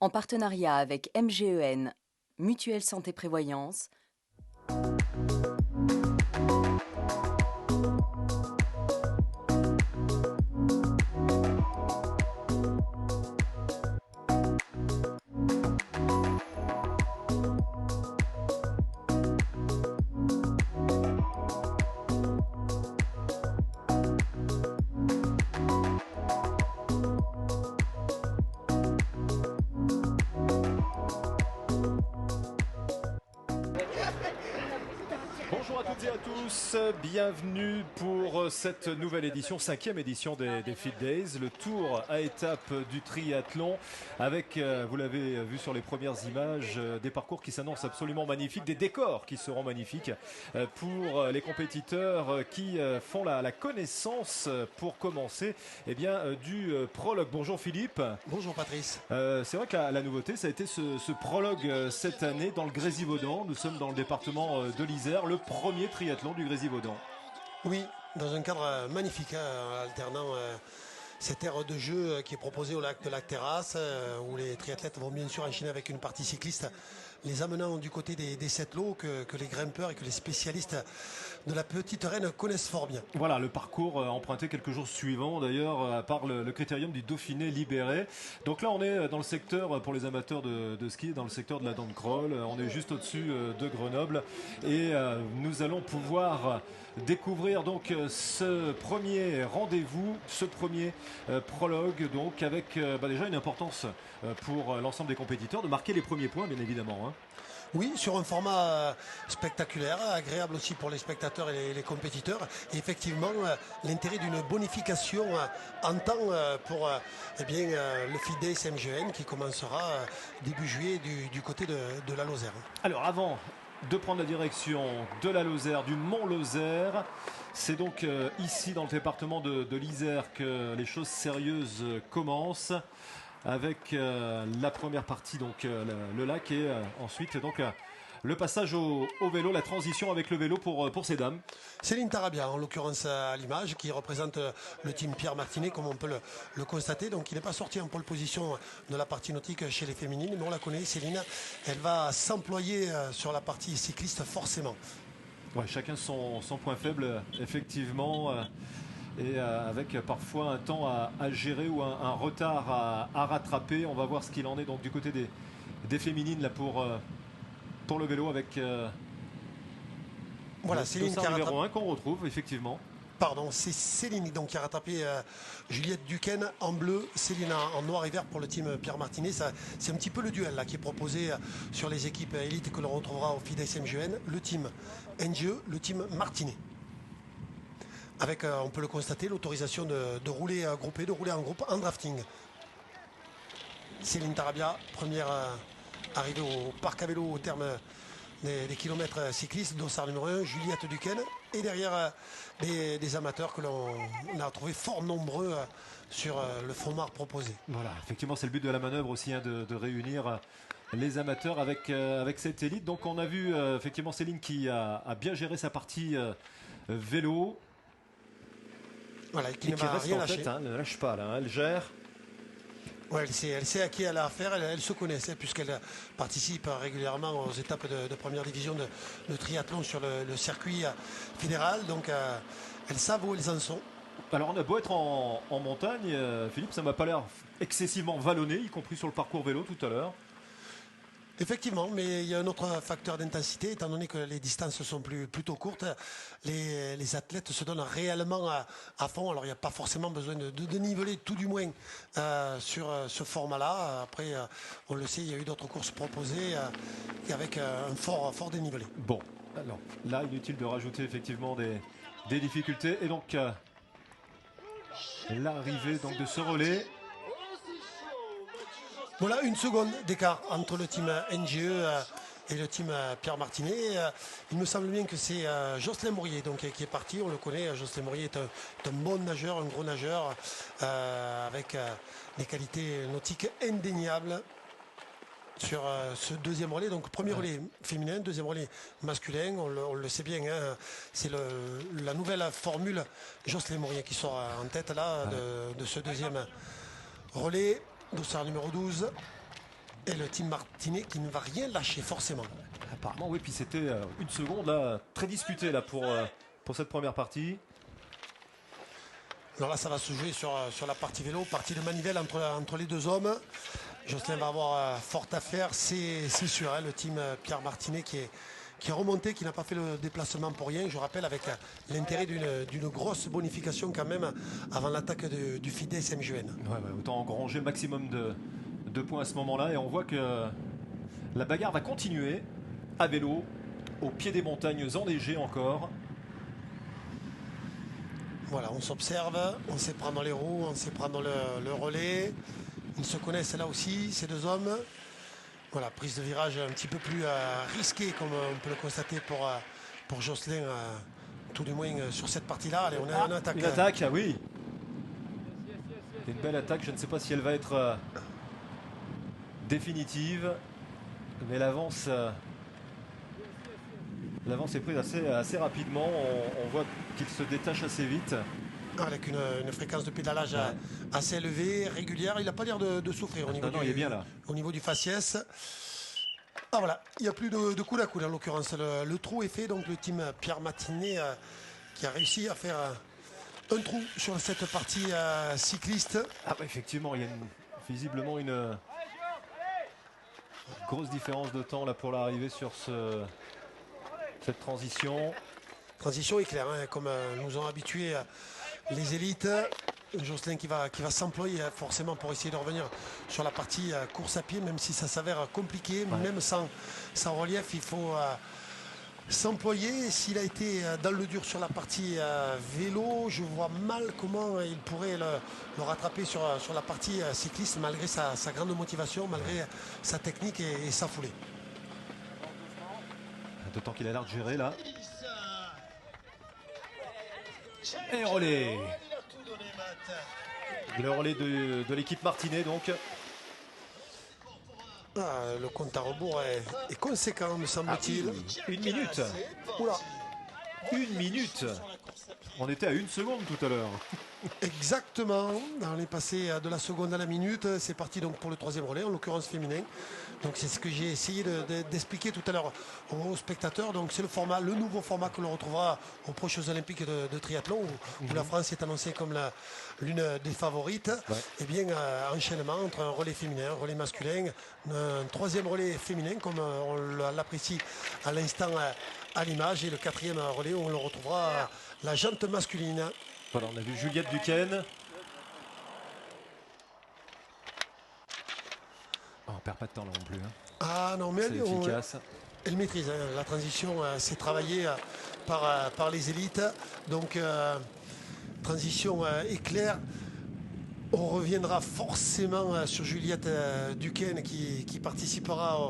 en partenariat avec MGEN, Mutuelle Santé Prévoyance. Bonjour à toutes et à tous, bienvenue pour cette nouvelle édition, 5e édition des Fit Days, le tour à étapes du triathlon avec, vous l'avez vu sur les premières images, des parcours qui s'annoncent absolument magnifiques, des décors qui seront magnifiques pour les compétiteurs qui font la connaissance pour commencer du prologue. Bonjour Philippe. Bonjour Patrice. C'est vrai que la nouveauté, ça a été ce prologue cette année dans le Grésivaudan. Nous sommes dans le département de l'Isère, le premier triathlon du Grésivaudan. Oui, dans un cadre magnifique, alternant cette aire de jeu qui est proposée au lac de Lac Terrasse, où les triathlètes vont bien sûr enchaîner avec une partie cycliste, les amenant du côté des 7 lots que les grimpeurs et que les spécialistes de la petite reine connaissent fort bien. Voilà, le parcours emprunté quelques jours suivants d'ailleurs par le critérium du Dauphiné libéré. Donc là on est dans le secteur, pour les amateurs de ski, dans le secteur de la Dent de Crolles. On est juste au-dessus de Grenoble et nous allons pouvoir découvrir donc ce premier rendez-vous, ce premier prologue, donc avec déjà une importance pour l'ensemble des compétiteurs de marquer les premiers points bien évidemment. Hein. Oui, sur un format spectaculaire, agréable aussi pour les spectateurs et les compétiteurs. Et effectivement, l'intérêt d'une bonification en temps pour le Fit Days MGN qui commencera début juillet du côté de la Lozère. Alors avant de prendre la direction de la Lozère, du Mont Lozère, c'est donc ici dans le département de l'Isère que les choses sérieuses commencent. Avec la première partie, donc le lac, et ensuite donc le passage au vélo, la transition avec le vélo pour ces dames. Céline Tarabia, en l'occurrence à l'image, qui représente le team Pierre Martinet, comme on peut le constater. Donc il n'est pas sorti en pole position de la partie nautique chez les féminines, mais on la connaît, Céline. Elle va s'employer sur la partie cycliste forcément. Ouais, chacun son point faible, effectivement. Et avec parfois un temps à gérer ou un retard à rattraper. On va voir ce qu'il en est donc du côté des féminines là pour le vélo avec voilà, Céline qui a numéro 1 qu'on retrouve effectivement. Pardon, c'est Céline donc, qui a rattrapé Juliette Duquesne en bleu, Céline en noir et vert pour le team Pierre Martinet. C'est un petit peu le duel là, qui est proposé sur les équipes élites que l'on retrouvera au FIDES MGN. Le team NGE, le team Martinet. Avec, on peut le constater, l'autorisation de rouler groupé, de rouler en groupe en drafting. Céline Tarabia, première arrivée au parc à vélo au terme des kilomètres cyclistes, dossard numéro 1, Juliette Duquesne. Et derrière des amateurs que l'on a trouvé fort nombreux sur le format proposé. Voilà, effectivement c'est le but de la manœuvre aussi, hein, de réunir les amateurs avec cette élite. Donc on a vu effectivement Céline qui a bien géré sa partie vélo. Voilà, qui et ne qui va reste rien en lâcher. tête, hein, ne lâche pas là, hein, elle gère. Ouais, elle sait à qui elle a affaire, elle se connaissait puisqu'elle participe régulièrement aux étapes de première division de triathlon sur le circuit fédéral. Donc elles savent où elles en sont. Alors on a beau être en montagne, Philippe, ça m'a pas l'air excessivement vallonné, y compris sur le parcours vélo tout à l'heure. Effectivement, mais il y a un autre facteur d'intensité, étant donné que les distances sont plutôt courtes, les athlètes se donnent réellement à fond. Alors il n'y a pas forcément besoin de niveler, tout du moins, sur ce format-là. Après, on le sait, il y a eu d'autres courses proposées avec un fort dénivelé. Bon, alors là, inutile de rajouter effectivement des difficultés. Et donc, l'arrivée donc, de ce relais. Voilà, une seconde d'écart entre le team NGE et le team Pierre Martinet. Il me semble bien que c'est Jocelyn Mourier donc, qui est parti. On le connaît, Jocelyn Mourier est un bon nageur, un gros nageur, avec des qualités nautiques indéniables sur ce deuxième relais. Donc premier relais féminin, deuxième relais masculin. On le sait bien, hein, c'est la nouvelle formule Jocelyn Mourier qui sort en tête là de ce deuxième relais. Dossard numéro 12. Et le team martinais qui ne va rien lâcher forcément. Apparemment, oui, puis c'était une seconde là, très disputée là, pour cette première partie. Alors là, ça va se jouer sur la partie vélo, partie de manivelle entre les deux hommes. Jocelyn va avoir fort à faire, c'est sûr. Hein, le team Pierre Martinet qui est remonté, qui n'a pas fait le déplacement pour rien. Je rappelle avec l'intérêt d'une grosse bonification quand même avant l'attaque du FIDES MGN. Ouais, autant engranger le maximum de points à ce moment-là. Et on voit que la bagarre va continuer à vélo, au pied des montagnes enneigées encore. Voilà, on s'observe, on sait prendre les roues, on sait prendre le relais. Ils se connaissent là aussi, ces deux hommes. Voilà, prise de virage un petit peu plus risquée, comme on peut le constater pour Jocelyn, tout du moins sur cette partie-là. Allez, on a une attaque. Une attaque, ah oui. Une belle attaque, je ne sais pas si elle va être définitive, mais l'avance est prise assez rapidement. On voit qu'il se détache assez vite. Avec une fréquence de pédalage assez élevée, régulière. Il n'a pas l'air de souffrir il est bien là. Au niveau du faciès. Ah voilà, il n'y a plus de coude à coude en l'occurrence. Le trou est fait, donc le team Pierre Martinet qui a réussi à faire un trou sur cette partie cycliste. Ah bah effectivement, il y a visiblement une grosse différence de temps là pour l'arrivée sur cette transition. Transition éclair, hein, comme nous ont habitués les élites. Jocelyn qui va s'employer forcément pour essayer de revenir sur la partie course à pied, même si ça s'avère compliqué, même sans relief, il faut s'employer. S'il a été dans le dur sur la partie vélo, je vois mal comment il pourrait le rattraper sur la partie cycliste, malgré sa grande motivation, malgré sa technique et sa foulée. D'autant qu'il a l'air de gérer là. Et relais. Le relais de l'équipe Martinet donc. Le compte à rebours est conséquent, me semble-t-il. Une minute. Oula. Une minute. On était à 1 seconde tout à l'heure. Exactement. On est passé de la seconde à la minute. C'est parti donc pour le troisième relais, en l'occurrence féminin. Donc c'est ce que j'ai essayé d'expliquer tout à l'heure aux spectateurs. Donc c'est le nouveau format que l'on retrouvera aux prochains Olympiques de triathlon où la France est annoncée comme l'une des favorites. Ouais. Et bien enchaînement entre un relais féminin, un relais masculin, un troisième relais féminin comme on l'apprécie à l'instant à l'image, et le quatrième relais où on le retrouvera la jante masculine. Voilà, on a vu Juliette Duquesne. Oh, on perd pas de temps là non plus. Hein. Ah non, mais c'est efficace. Elle maîtrise. Hein. La transition s'est travaillée par les élites. Donc, transition éclair. On reviendra forcément sur Juliette Duquesne qui participera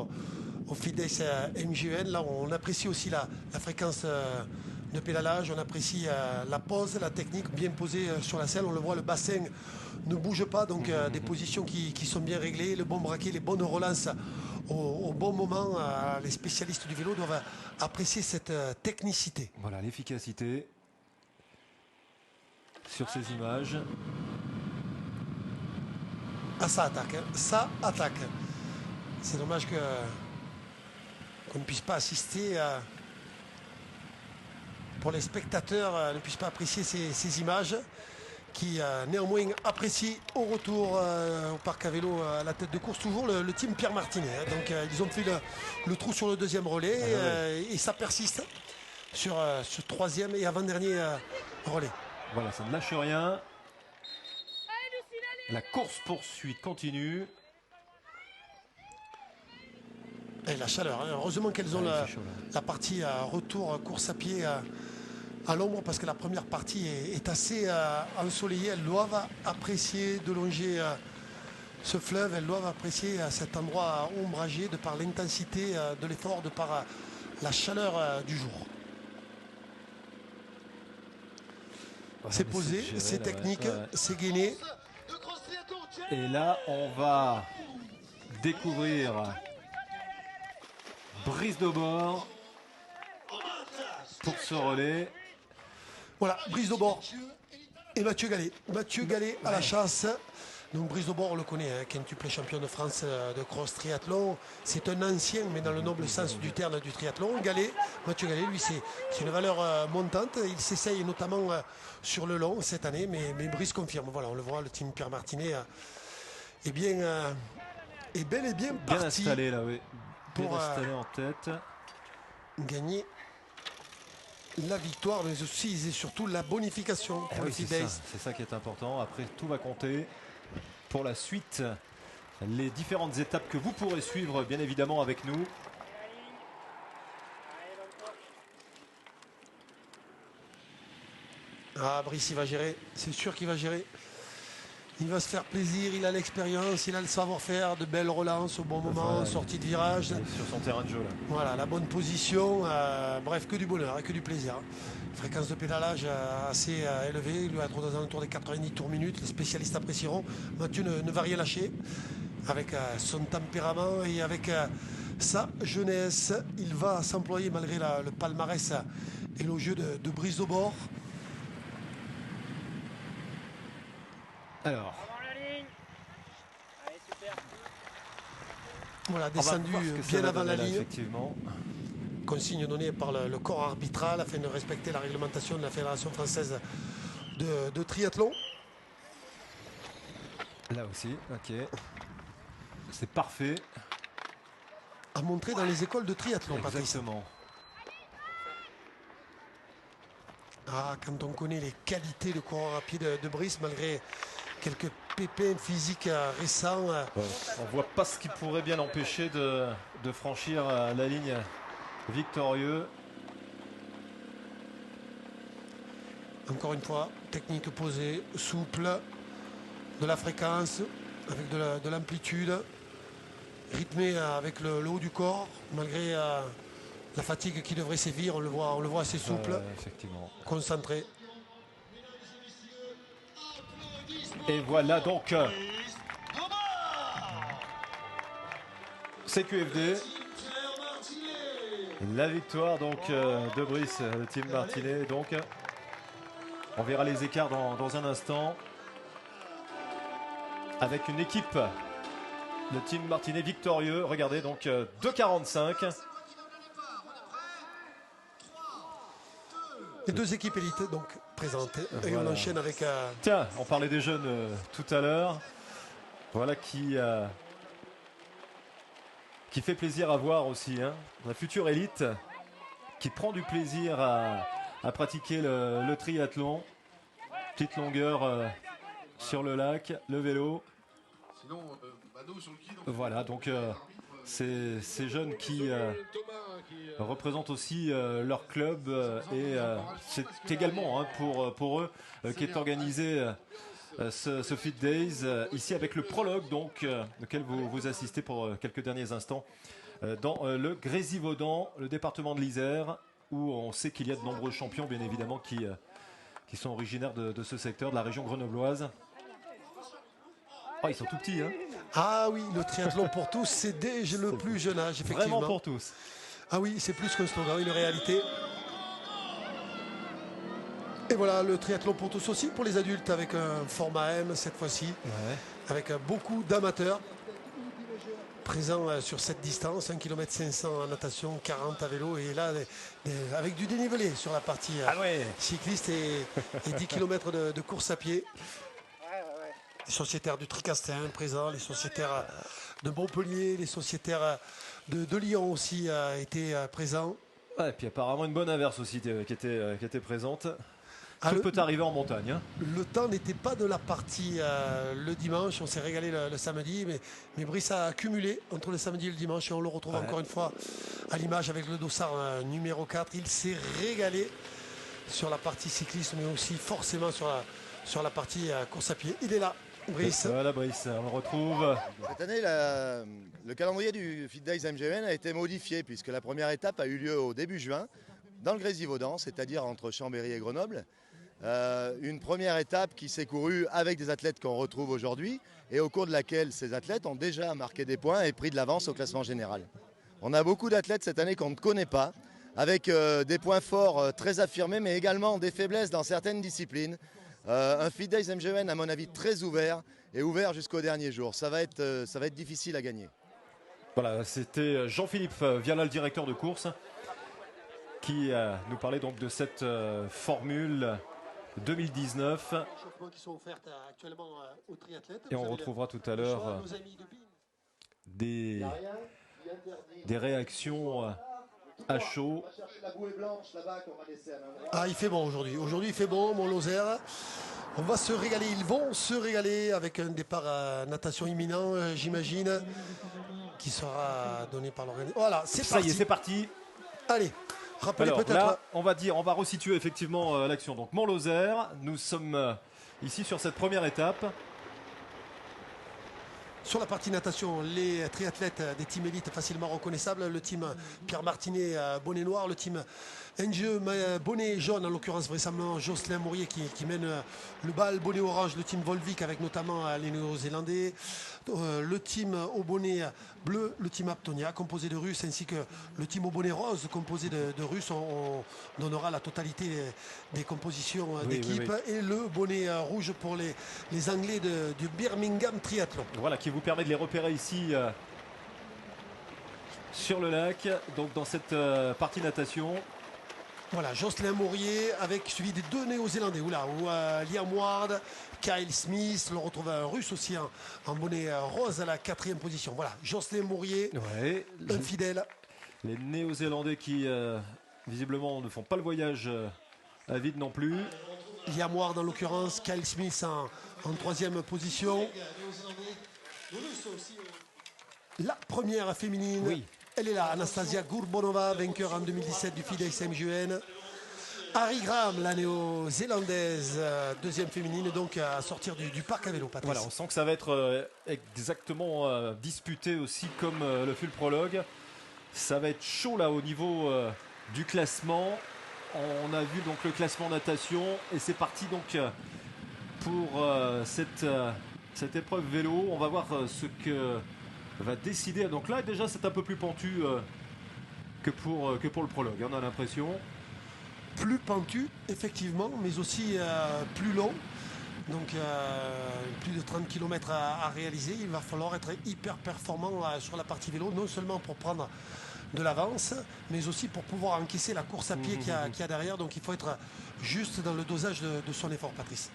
au FIDES MGN. Là, on apprécie aussi la fréquence de pédalage, on apprécie la pose, la technique bien posée sur la selle. On le voit, le bassin ne bouge pas, donc des positions qui sont bien réglées, le bon braquet, les bonnes relances au bon moment. Les spécialistes du vélo doivent apprécier cette technicité. Voilà, l'efficacité sur ces images. Ah, ça attaque, hein. Ça attaque. C'est dommage qu'on ne puisse pas assister pour les spectateurs, ne puissent pas apprécier ces images qui néanmoins apprécient au retour au parc à vélo à la tête de course, toujours le team Pierre Martinet. Hein. Donc ils ont fait le trou sur le deuxième relais et ça persiste sur ce troisième et avant-dernier relais. Voilà, ça ne lâche rien. La course-poursuite continue. Et la chaleur, hein. Heureusement qu'elles ont la partie retour course à pied à l'ombre, parce que la première partie est assez ensoleillée. Elles doivent apprécier de longer ce fleuve, elles doivent apprécier cet endroit ombragé de par l'intensité de l'effort, de par la chaleur du jour. Ouais, c'est posé, c'est technique, c'est gainé. Et là, on va découvrir Brice Daubord pour ce relais. Voilà, Brice Daubord et Mathieu Gallet. Mathieu Gallet à la chasse. Donc Brice Aubord, on le connaît, hein, quintuple champion de France de cross triathlon. C'est un ancien, mais dans le noble sens du terme du triathlon. Gallet, Mathieu Gallet, lui, c'est une valeur montante. Il s'essaye notamment sur le long cette année, mais Brice confirme. Voilà, on le voit, le team Pierre Martinet est bel et bien parti. Bien installé là, oui. Bien Pour installé en tête. Gagner la victoire, mais aussi et surtout la bonification pour le Feed Days. C'est ça qui est important. Après, tout va compter pour la suite. Les différentes étapes que vous pourrez suivre, bien évidemment, avec nous. Ah, Brice, il va gérer. C'est sûr qu'il va gérer. Il va se faire plaisir, il a l'expérience, il a le savoir-faire, de belles relances au bon moment, Voilà, sortie de virage. Sur son terrain de jeu là. Voilà, la bonne position, bref, que du bonheur et que du plaisir. Fréquence de pédalage assez élevée, il doit être aux alentours des 90 tours minutes, les spécialistes apprécieront. Mathieu ne va rien lâcher, avec son tempérament et avec sa jeunesse. Il va s'employer malgré le palmarès élogieux de Brice Aubord. Alors, voilà, descendu bien avant la ligne. Effectivement. Consigne donnée par le corps arbitral afin de respecter la réglementation de la Fédération française de triathlon. Là aussi, ok. C'est parfait. À montrer dans les écoles de triathlon, Patrice. Exactement. Ah, quand on connaît les qualités de coureur à pied de Brice, malgré quelques pépins physiques récents. On voit pas ce qui pourrait bien l'empêcher de franchir la ligne victorieux. Encore une fois, technique posée, souple, de la fréquence, avec de l'amplitude, rythmé avec le haut du corps, malgré la fatigue qui devrait sévir, on le voit assez souple, effectivement. concentré. Et voilà donc CQFD. La victoire donc de Brice, le team Martinet. Donc on verra les écarts dans un instant. Avec une équipe, le team Martinet victorieux. Regardez donc 2,45. Les deux équipes élites donc présentées. Et Voilà. on enchaîne avec... Tiens, on parlait des jeunes tout à l'heure. Voilà qui fait plaisir à voir aussi. Hein. La future élite qui prend du plaisir à pratiquer le triathlon. Petite longueur sur le lac, le vélo. Voilà, donc ces jeunes qui représentent aussi leur club et c'est également hein, pour eux qu'est organisé ce Fit Days ici avec le prologue donc auquel vous assistez pour quelques derniers instants dans le Grésivaudan, le département de l'Isère, où on sait qu'il y a de nombreux champions bien évidemment qui sont originaires de ce secteur, de la région grenobloise. Oh, ils sont tout petits, hein. Ah oui, le triathlon pour tous, c'est dès le plus jeune âge, effectivement. Vraiment pour tous. Ah oui, c'est plus qu'un slogan, une réalité. Et voilà, le triathlon pour tous aussi, pour les adultes, avec un format M cette fois-ci, avec beaucoup d'amateurs présents sur cette distance, 1 km 500 en natation, 40 à vélo, et là, avec du dénivelé sur la partie cycliste et 10 km de course à pied. Les sociétaires du Tricastin présents, les sociétaires de Montpellier, les sociétaires de Lyon aussi étaient présents. Ouais, et puis apparemment une bonne averse aussi qui était présente. Tout peut le- arriver en montagne. Hein. Le temps n'était pas de la partie le dimanche, on s'est régalé le samedi, mais Brice a accumulé entre le samedi et le dimanche et on le retrouve encore une fois à l'image avec le dossard numéro 4. Il s'est régalé sur la partie cyclisme mais aussi forcément sur la partie course à pied. Il est là, Brice. Voilà Brice, on le retrouve. Cette année, le calendrier du Fit Days MGN a été modifié puisque la première étape a eu lieu au début juin dans le Grésivaudan, c'est-à-dire entre Chambéry et Grenoble. Une première étape qui s'est courue avec des athlètes qu'on retrouve aujourd'hui et au cours de laquelle ces athlètes ont déjà marqué des points et pris de l'avance au classement général. On a beaucoup d'athlètes cette année qu'on ne connaît pas, avec des points forts très affirmés mais également des faiblesses dans certaines disciplines. Un Fit Days MGN à mon avis très ouvert et ouvert jusqu'au dernier jour. Ça va être difficile à gagner. Voilà, c'était Jean-Philippe Viala, le directeur de course, qui nous parlait donc de cette Formule 2019. Qui sont offertes actuellement aux triathlètes. Et on retrouvera tout à l'heure des réactions à chaud. Ah, il fait bon aujourd'hui. Aujourd'hui, il fait bon, mon Lozère. On va se régaler. Ils vont se régaler avec un départ à natation imminent, j'imagine, qui sera donné par l'organisateur. Voilà, c'est parti. Ça y est, c'est parti. Allez, rappelez Alors peut-être. là, on va resituer effectivement l'action. Donc Mont-Lozère, nous sommes ici sur cette première étape. Sur la partie natation, les triathlètes des teams élites facilement reconnaissables. Le team Pierre Martinet, bonnet noir. Le team NGE, bonnet jaune, en l'occurrence vraisemblablement Jocelyn Mourier qui mène le bal. Bonnet orange, le team Volvic avec notamment les Néo-Zélandais. Le team au bonnet bleu, le team Aptonia, composé de Russes, ainsi que le team au bonnet rose, composé de Russes. On donnera la totalité des compositions d'équipe. Oui. Et le bonnet rouge pour les Anglais du Birmingham Triathlon. Voilà, qui vous permet de les repérer ici sur le lac, donc dans cette partie natation. Voilà, Jocelyn Mourier avec suivi des deux Néo-Zélandais. Liam Ward, Kyle Smith, on retrouve un Russe aussi en bonnet rose à la 4e position. Voilà, Jocelyn Mourier, un fidèle. Les Néo-Zélandais qui visiblement ne font pas le voyage à vide non plus. Liam Ward en l'occurrence, Kyle Smith en 3e position. La première féminine. Oui. Elle est là, Anastasia Gourbonova, vainqueur en 2017 du FIDE MGN. Harry Graham, la néo-zélandaise, 2e féminine, donc à sortir du parc à vélo, Patrice. Voilà, on sent que ça va être exactement disputé aussi comme le fut le prologue. Ça va être chaud là au niveau du classement. On a vu donc le classement natation et c'est parti donc pour cette épreuve vélo. On va voir ce que va décider. Donc là déjà c'est un peu plus pentu que pour le prologue, on a l'impression. Plus pentu effectivement, mais aussi plus long. Donc plus de 30 km à réaliser. Il va falloir être hyper performant sur la partie vélo, non seulement pour prendre de l'avance, mais aussi pour pouvoir encaisser la course à pied qu'il y a derrière. Donc il faut être juste dans le dosage de son effort, Patrice.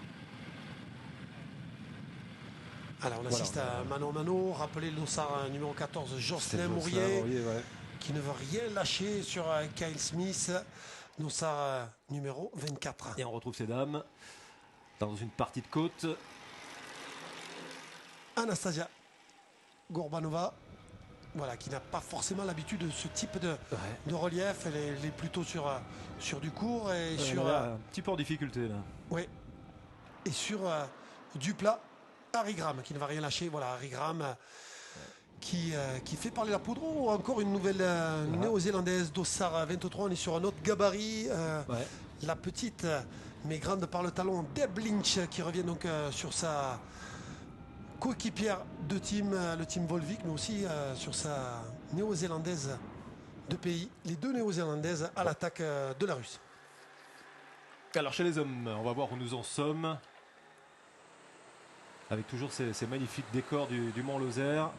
Alors on assiste à Mano, rappelez le dossard numéro 14, Jocelyn Mourier, qui ne veut rien lâcher sur Kyle Smith, dossard numéro 24. Et on retrouve ces dames dans une partie de côte. Anastasia Gourbanova, voilà, qui n'a pas forcément l'habitude de ce type de relief. Elle est plutôt sur du court et sur un petit peu en difficulté là. Oui. Et sur du plat. Harry Graham qui ne va rien lâcher. Voilà, Harry Graham qui fait parler la poudre. Oh, encore une nouvelle néo-zélandaise, dossard 23. On est sur un autre gabarit. La petite mais grande par le talon, Deb Lynch, qui revient donc sur sa coéquipière de team, le team Volvic, mais aussi sur sa néo-zélandaise de pays. Les deux néo-zélandaises à l'attaque de la Russe. Alors chez les hommes, on va voir où nous en sommes. Avec toujours ces magnifiques décors du Mont-Lozère.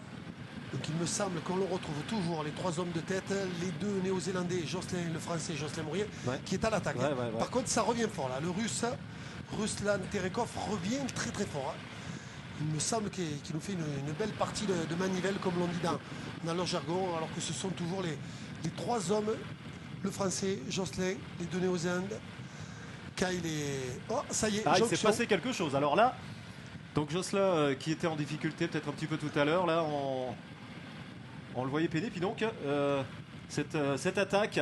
Donc il me semble qu'on le retrouve toujours, les trois hommes de tête, les deux néo-zélandais, le français Jocelyn Mourier, qui est à l'attaque. Par contre, ça revient fort là. Le russe, Ruslan Terekov, revient très très fort. Il me semble qu'il nous fait une belle partie de manivelle, comme l'on dit dans leur jargon, alors que ce sont toujours les trois hommes, le français Jocelyn, les deux néo-zélandais, Kyle et... Oh, ça y est, il s'est passé quelque chose. Alors là, donc Jocelyn qui était en difficulté peut-être un petit peu tout à l'heure, là on le voyait peiner, puis donc cette attaque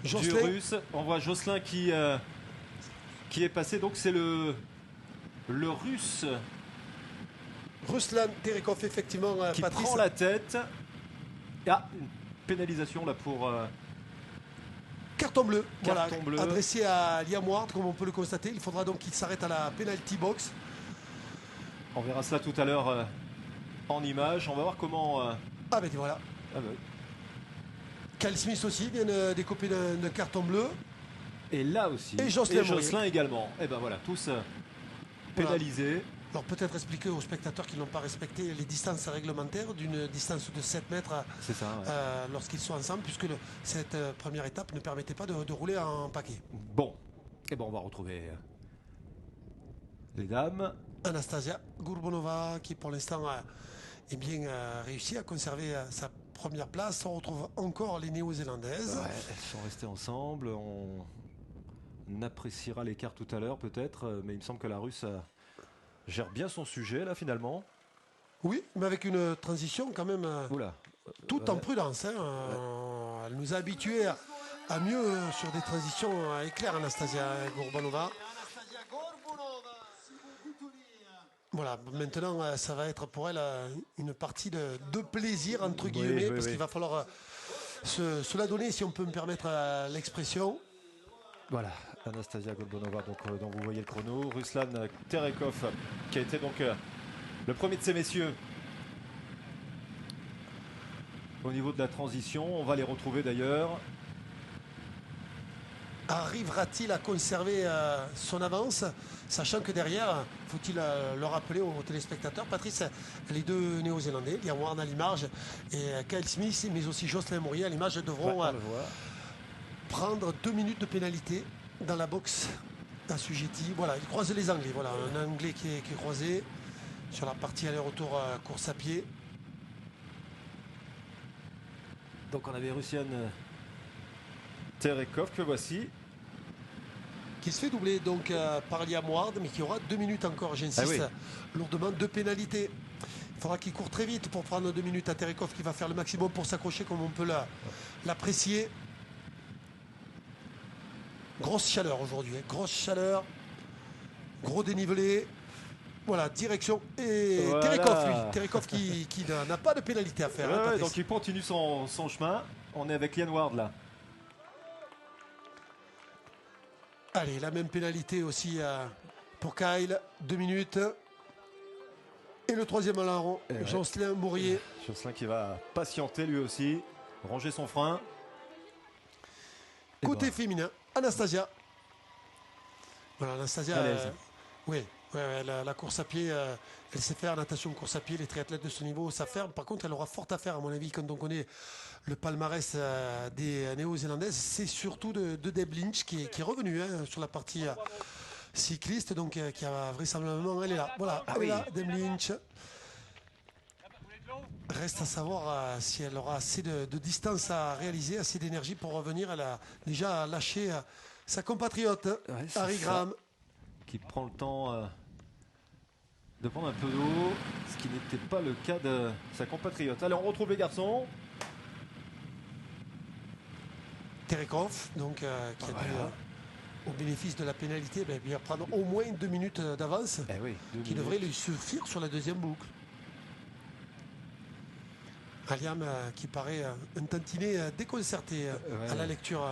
du russe, on voit Jocelyn qui est passé, donc c'est le russe Ruslan Terekov, effectivement, qui Patrice prend la tête. Ah, une pénalisation là pour carton bleu, bleu adressé à Liam Ward, comme on peut le constater. Il faudra donc qu'il s'arrête à la penalty box. On verra cela tout à l'heure en image. On va voir comment... Ah ben voilà. Kyle Smith aussi vient décoper d'un carton bleu. Et là aussi. Et Jocelyn également. Et ben voilà, tous pénalisés. Alors peut-être expliquer aux spectateurs qui n'ont pas respecté les distances réglementaires d'une distance de 7 mètres C'est ça, ouais. lorsqu'ils sont ensemble, puisque cette première étape ne permettait pas de rouler en paquet. Bon, et bon, on va retrouver les dames. Anastasia Gourbonova qui pour l'instant est bien réussi à conserver sa première place. On retrouve encore les Néo-Zélandaises. Ouais, elles sont restées ensemble. On appréciera l'écart tout à l'heure peut-être, mais il me semble que la Russe gère bien son sujet là finalement. Oui, mais avec une transition quand même Oula. tout en prudence. Hein. Elle nous a habitués à mieux sur des transitions éclairs, Anastasia Gourbonova. Voilà, maintenant ça va être pour elle une partie de plaisir entre guillemets, parce qu'il va falloir se la donner, si on peut me permettre l'expression. Voilà, Anastasia Golbonova, donc vous voyez le chrono. Ruslan Terekov, qui a été donc le premier de ces messieurs au niveau de la transition. On va les retrouver d'ailleurs. Arrivera-t-il à conserver son avance, sachant que derrière, faut-il le rappeler aux téléspectateurs, Patrice, les deux Néo-Zélandais, Liam Ward à l'image et Kyle Smith, mais aussi Jocelyn Mourier à l'image, devront prendre 2 minutes de pénalité dans la boxe assujettie. Voilà, ils croisent les Anglais. Voilà, un Anglais qui est croisé sur la partie aller-retour course à pied. Donc on avait Ruslan Terekov que voici. Qui se fait doubler donc par Liam Ward, mais qui aura 2 minutes encore, j'insiste, lourdement, de pénalité. Il faudra qu'il court très vite pour prendre 2 minutes à Terekov, qui va faire le maximum pour s'accrocher comme on peut l'apprécier. Grosse chaleur aujourd'hui, grosse chaleur, gros dénivelé. Voilà, direction. Et voilà. Terekov, lui. Terekov qui n'a pas de pénalité à faire. Donc il continue son chemin. On est avec Liam Ward là. Allez, la même pénalité aussi pour Kyle, 2 minutes. Et le troisième à l'arron, Jocelyn Mourier. Jocelyn qui va patienter lui aussi, ranger son frein. Côté féminin, Anastasia. Voilà, Anastasia. Oui, la course à pied, elle sait faire natation, course à pied. Les triathlètes de ce niveau, ça ferme. Par contre, elle aura fort à faire, à mon avis, quand on connaît le palmarès des Néo-Zélandaises. C'est surtout de Deb Lynch qui est revenue sur la partie cycliste, donc qui a vraisemblablement, elle est là. Voilà, elle est là, Deb Lynch. Reste à savoir si elle aura assez de distance à réaliser, assez d'énergie pour revenir. Elle a déjà lâché sa compatriote, Harry Graham. Qui prend le temps de prendre un peu d'eau, ce qui n'était pas le cas de sa compatriote. Allez, on retrouve les garçons. Terekov, donc qui a dû, au bénéfice de la pénalité, il va prendre au moins 2 minutes d'avance, qui devrait lui suffire sur la deuxième boucle. Aliam qui paraît un tantinet déconcerté à la lecture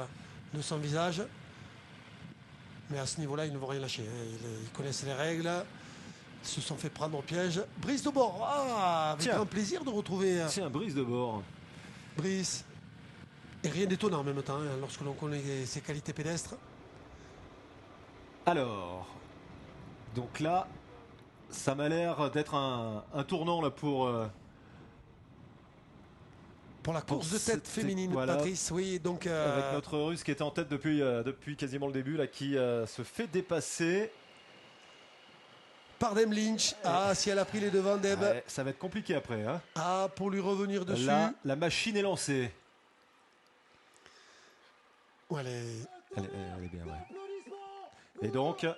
de son visage. Mais à ce niveau-là, ils ne vont rien lâcher. Ils connaissent les règles. Ils se sont fait prendre au piège. Brice de bord. Avec grand plaisir de retrouver. Tiens, Brice de bord. Brice. Et rien d'étonnant en même temps, lorsque l'on connaît ses qualités pédestres. Alors, donc là, ça m'a l'air d'être un tournant là pour la course de tête féminine, Patrice. Oui, donc avec notre Russe qui était en tête depuis quasiment le début, là, qui se fait dépasser par Deb Lynch. Si elle a pris les devants, Deb. Ça va être compliqué après. Pour lui revenir dessus. Là, la machine est lancée. Elle est bien, Et donc, et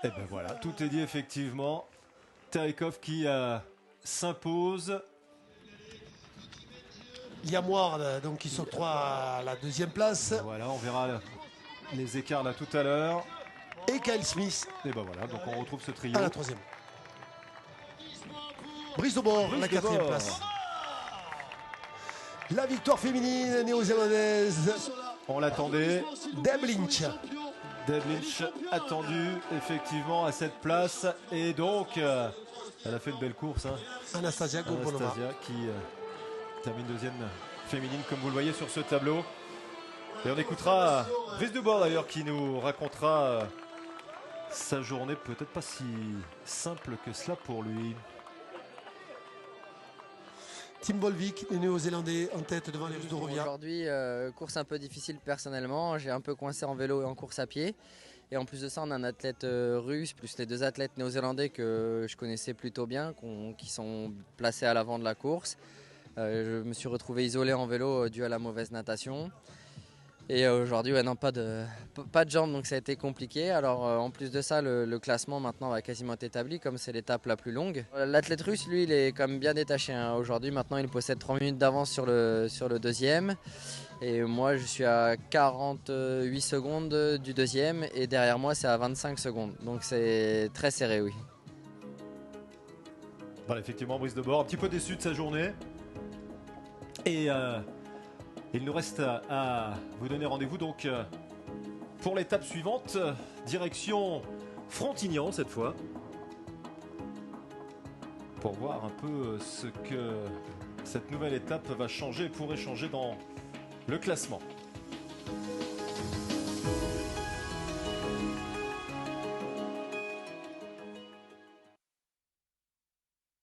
ben voilà, tout est dit effectivement. Terekov qui s'impose. Liam Ward, donc qui s'octroie la deuxième place. Voilà, on verra les écarts là tout à l'heure. Et Kyle Smith. Et ben voilà, donc on retrouve ce trio. À la troisième. Brice de bord, la quatrième place. La victoire féminine néo-zélandaise. On l'attendait. Deb Lynch. Deb Lynch attendue effectivement à cette place. Et donc, elle a fait une belle course. Anastasia Gourbonova. Anastasia qui termine deuxième féminine comme vous le voyez sur ce tableau. Et on écoutera Brice de bord d'ailleurs qui nous racontera sa journée peut-être pas si simple que cela pour lui. Tim Bolvik, le néo-zélandais, en tête devant les Russes d'Orovia. Aujourd'hui, course un peu difficile personnellement. J'ai un peu coincé en vélo et en course à pied. Et en plus de ça, on a un athlète russe, plus les 2 athlètes néo-zélandais que je connaissais plutôt bien, qui sont placés à l'avant de la course. Je me suis retrouvé isolé en vélo dû à la mauvaise natation. Et aujourd'hui, ouais, non, pas de jambes, donc ça a été compliqué. Alors en plus de ça, le classement maintenant va quasiment être établi, comme c'est l'étape la plus longue. L'athlète russe, lui, il est quand même bien détaché, hein. Aujourd'hui, maintenant, il possède 3 minutes d'avance sur le deuxième. Et moi, je suis à 48 secondes du deuxième. Et derrière moi, c'est à 25 secondes. Donc c'est très serré, oui. Voilà, effectivement, Brice Debord, un petit peu déçu de sa journée. Et il nous reste à vous donner rendez-vous donc pour l'étape suivante, direction Frontignan cette fois, pour voir un peu ce que cette nouvelle étape va changer, pourrait changer dans le classement.